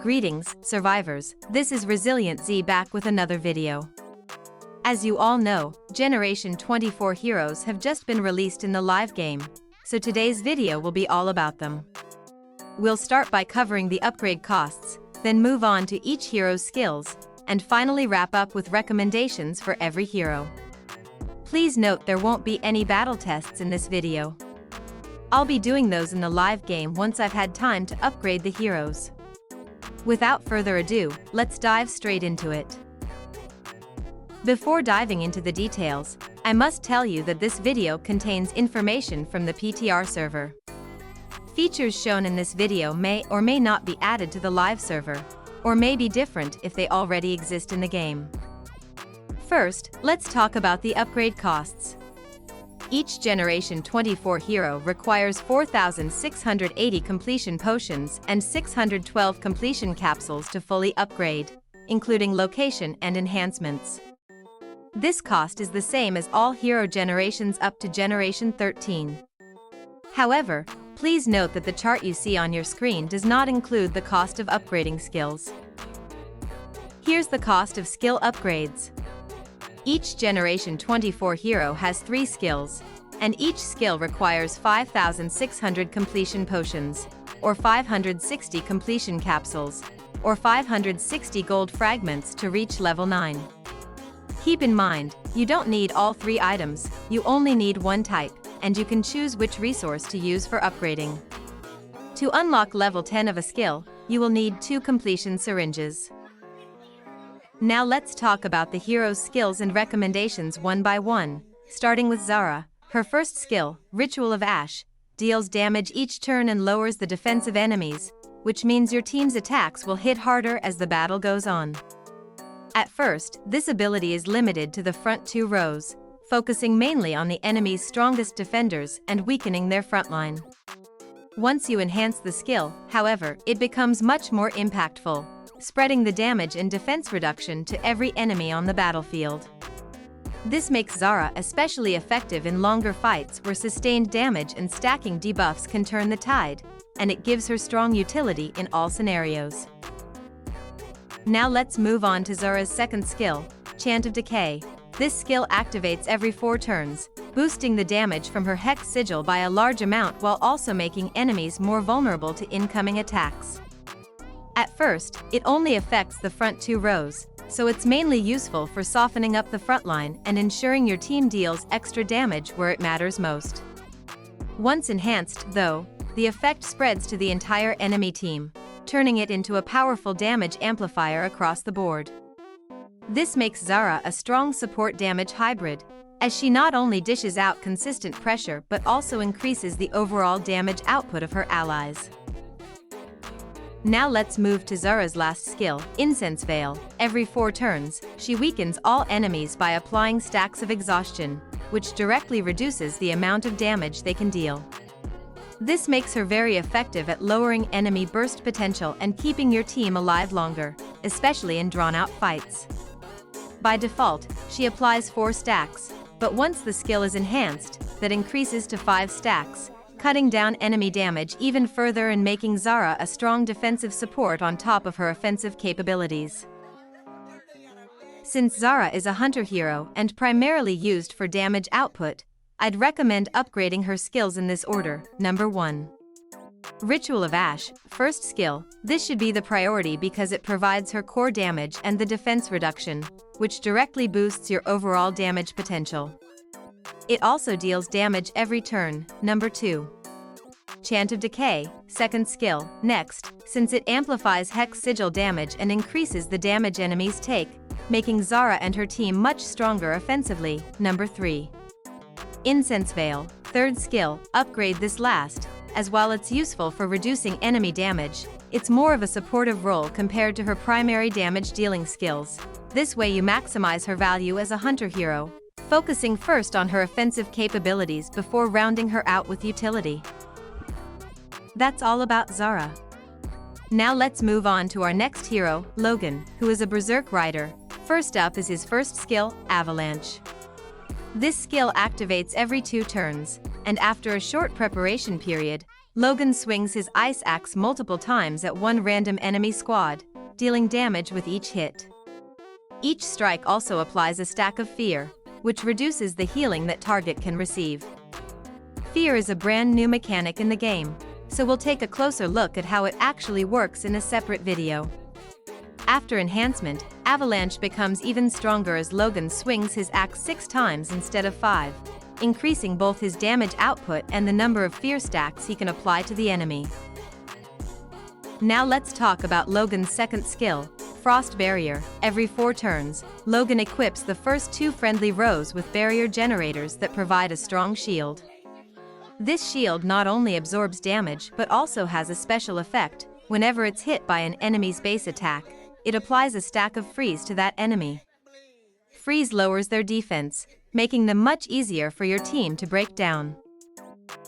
Greetings, survivors, this is ResilientZ back with another video. As you all know, Generation 24 heroes have just been released in the live game, so today's video will be all about them. We'll start by covering the upgrade costs, then move on to each hero's skills, and finally wrap up with recommendations for every hero. Please note there won't be any battle tests in this video. I'll be doing those in the live game once I've had time to upgrade the heroes. Without further ado, let's dive straight into it. Before diving into the details, I must tell you that this video contains information from the PTR server. Features shown in this video may or may not be added to the live server, or may be different if they already exist in the game. First, let's talk about the upgrade costs. Each Generation 24 hero requires 4,680 completion potions and 612 completion capsules to fully upgrade, including location and enhancements. This cost is the same as all hero generations up to Generation 13. However, please note that the chart you see on your screen does not include the cost of upgrading skills. Here's the cost of skill upgrades. Each Generation 24 hero has 3 skills, and each skill requires 5,600 completion potions, or 560 completion capsules, or 560 gold fragments to reach level 9. Keep in mind, you don't need all 3 items, you only need one type, and you can choose which resource to use for upgrading. To unlock level 10 of a skill, you will need 2 completion syringes. Now let's talk about the hero's skills and recommendations one by one, starting with Zahra. Her first skill, Ritual of Ash, deals damage each turn and lowers the defense of enemies, which means your team's attacks will hit harder as the battle goes on. At first, this ability is limited to the front 2 rows, focusing mainly on the enemy's strongest defenders and weakening their frontline. Once you enhance the skill, however, it becomes much more impactful, spreading the damage and defense reduction to every enemy on the battlefield. This makes Zahra especially effective in longer fights where sustained damage and stacking debuffs can turn the tide, and it gives her strong utility in all scenarios. Now let's move on to Zahra's second skill, Chant of Decay. This skill activates every 4 turns, boosting the damage from her Hex Sigil by a large amount while also making enemies more vulnerable to incoming attacks. At first, it only affects the front 2 rows, so it's mainly useful for softening up the front line and ensuring your team deals extra damage where it matters most. Once enhanced, though, the effect spreads to the entire enemy team, turning it into a powerful damage amplifier across the board. This makes Zahra a strong support damage hybrid, as she not only dishes out consistent pressure but also increases the overall damage output of her allies. Now let's move to Zahra's last skill, Incense Veil. Every 4 turns, she weakens all enemies by applying stacks of exhaustion, which directly reduces the amount of damage they can deal. This makes her very effective at lowering enemy burst potential and keeping your team alive longer, especially in drawn-out fights. By default, she applies 4 stacks, but once the skill is enhanced, that increases to 5 stacks, cutting down enemy damage even further and making Zahra a strong defensive support on top of her offensive capabilities. Since Zahra is a hunter hero and primarily used for damage output, I'd recommend upgrading her skills in this order. Number 1. Ritual of Ash, first skill. This should be the priority because it provides her core damage and the defense reduction, which directly boosts your overall damage potential. It also deals damage every turn. Number 2. Chant of Decay, second skill. Next, since it amplifies Hex Sigil damage and increases the damage enemies take, making Zahra and her team much stronger offensively. Number 3. Incense Veil, third skill. Upgrade this last, as while it's useful for reducing enemy damage, it's more of a supportive role compared to her primary damage dealing skills. This way you maximize her value as a hunter hero, focusing first on her offensive capabilities before rounding her out with utility. That's all about Zahra. Now let's move on to our next hero, Logan, who is a berserk rider. First up is his first skill, Avalanche. This skill activates every 2 turns, and after a short preparation period, Logan swings his ice axe multiple times at one random enemy squad, dealing damage with each hit. Each strike also applies a stack of fear, which reduces the healing that target can receive. Fear is a brand new mechanic in the game, so we'll take a closer look at how it actually works in a separate video. After enhancement, Avalanche becomes even stronger as Logan swings his axe 6 times instead of 5, increasing both his damage output and the number of fear stacks he can apply to the enemy. Now let's talk about Logan's second skill, Frost Barrier. Every 4 turns, Logan equips the first 2 friendly rows with barrier generators that provide a strong shield. This shield not only absorbs damage but also has a special effect. Whenever it's hit by an enemy's base attack, it applies a stack of freeze to that enemy. Freeze lowers their defense, making them much easier for your team to break down.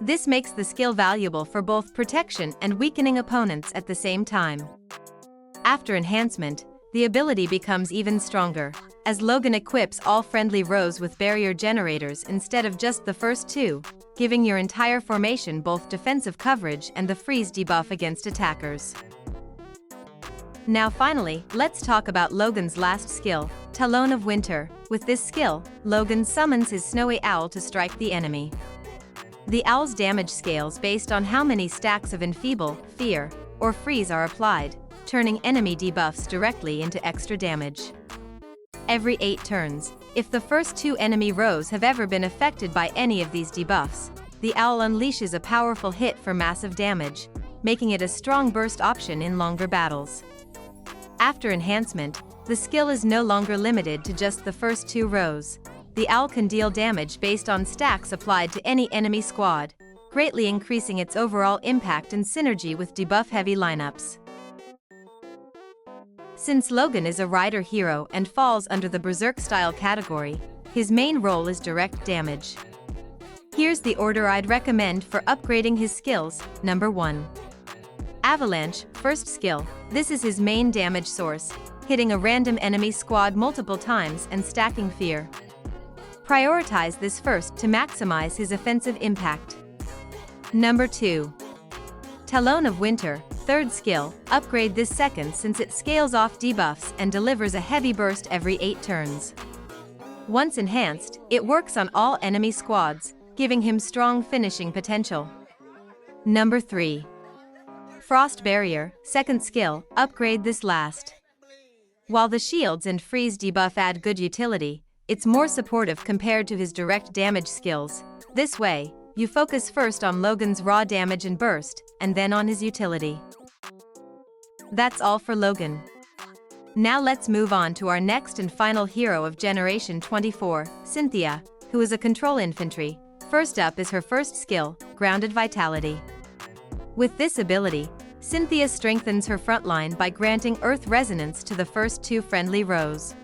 This makes the skill valuable for both protection and weakening opponents at the same time. After enhancement, the ability becomes even stronger, as Logan equips all friendly rows with barrier generators instead of just the first 2, giving your entire formation both defensive coverage and the freeze debuff against attackers. Now finally, let's talk about Logan's last skill, Talon of Winter. With this skill, Logan summons his snowy owl to strike the enemy. The owl's damage scales based on how many stacks of Enfeeble, Fear, or Freeze are applied, turning enemy debuffs directly into extra damage. Every 8 turns, if the first 2 enemy rows have ever been affected by any of these debuffs, the owl unleashes a powerful hit for massive damage, making it a strong burst option in longer battles. After enhancement, the skill is no longer limited to just the first 2 rows. The owl can deal damage based on stacks applied to any enemy squad, greatly increasing its overall impact and synergy with debuff-heavy lineups. Since Logan is a rider hero and falls under the Berserk style category, his main role is direct damage. Here's the order I'd recommend for upgrading his skills. Number 1. Avalanche, first skill. This is his main damage source, hitting a random enemy squad multiple times and stacking fear. Prioritize this first to maximize his offensive impact. Number 2. Talon of Winter, third skill. Upgrade this second since it scales off debuffs and delivers a heavy burst every 8 turns. Once enhanced, it works on all enemy squads, giving him strong finishing potential. Number 3. Frost Barrier, second skill. Upgrade this last. While the shields and freeze debuff add good utility, it's more supportive compared to his direct damage skills. This way, you focus first on Logan's raw damage and burst, and then on his utility. That's all for Logan. Now let's move on to our next and final hero of Generation 24, Cynthia, who is a control infantry. First up is her first skill, Grounded Vitality. With this ability, Cynthia strengthens her frontline by granting Earth Resonance to the first 2 friendly rows.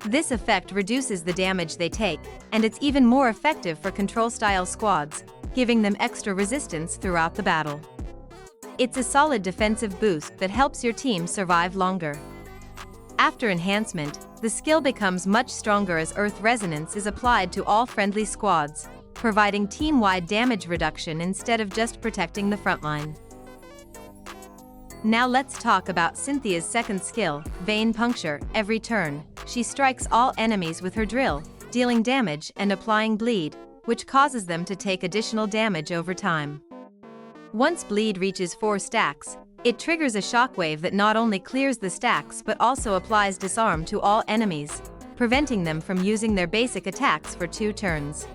This effect reduces the damage they take, and it's even more effective for control-style squads, giving them extra resistance throughout the battle. It's a solid defensive boost that helps your team survive longer. After enhancement, the skill becomes much stronger as Earth Resonance is applied to all friendly squads, providing team-wide damage reduction instead of just protecting the frontline. Now let's talk about Cynthia's second skill, Vein Puncture. Every turn, she strikes all enemies with her drill, dealing damage and applying bleed, which causes them to take additional damage over time. Once bleed reaches 4 stacks, it triggers a shockwave that not only clears the stacks but also applies disarm to all enemies, preventing them from using their basic attacks for 2 turns.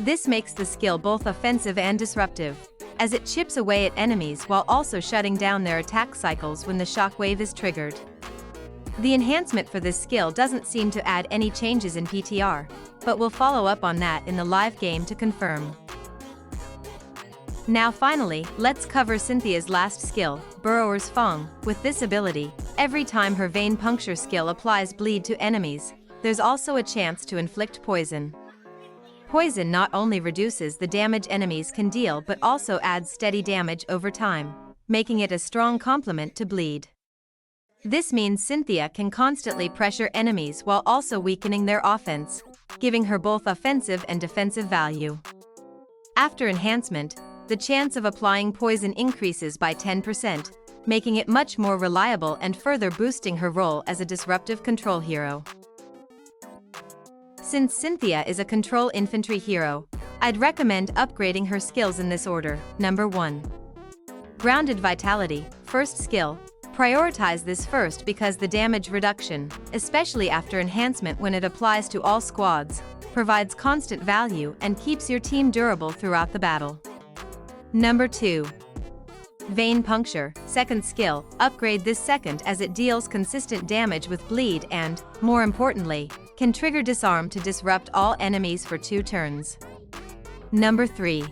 This makes the skill both offensive and disruptive, as it chips away at enemies while also shutting down their attack cycles when the shockwave is triggered. The enhancement for this skill doesn't seem to add any changes in PTR, but we'll follow up on that in the live game to confirm. Now finally, let's cover Cynthia's last skill, Burrower's Fang. With this ability, every time her Vein Puncture skill applies bleed to enemies, there's also a chance to inflict poison. Poison not only reduces the damage enemies can deal but also adds steady damage over time, making it a strong complement to bleed. This means Cynthia can constantly pressure enemies while also weakening their offense, giving her both offensive and defensive value. After enhancement, the chance of applying poison increases by 10%, making it much more reliable and further boosting her role as a disruptive control hero. Since Cynthia is a control infantry hero, I'd recommend upgrading her skills in this order. Number 1. Grounded Vitality, first skill. Prioritize this first because the damage reduction, especially after enhancement when it applies to all squads, provides constant value and keeps your team durable throughout the battle. Number 2. Vein Puncture, second skill. Upgrade this second as it deals consistent damage with bleed and, more importantly, can trigger disarm to disrupt all enemies for 2 turns. Number 3.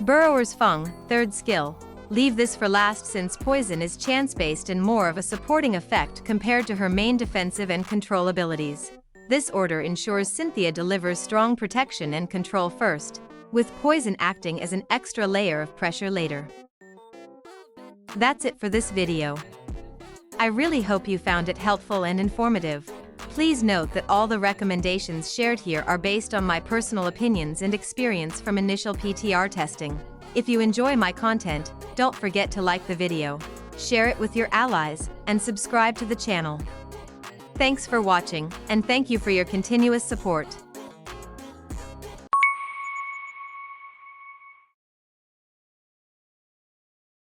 Burrower's Fung, third skill. Leave this for last since poison is chance-based and more of a supporting effect compared to her main defensive and control abilities. This order ensures Cynthia delivers strong protection and control first, with poison acting as an extra layer of pressure later. That's it for this video. I really hope you found it helpful and informative. Please note that all the recommendations shared here are based on my personal opinions and experience from initial PTR testing. If you enjoy my content, don't forget to like the video, share it with your allies, and subscribe to the channel. Thanks for watching, and thank you for your continuous support.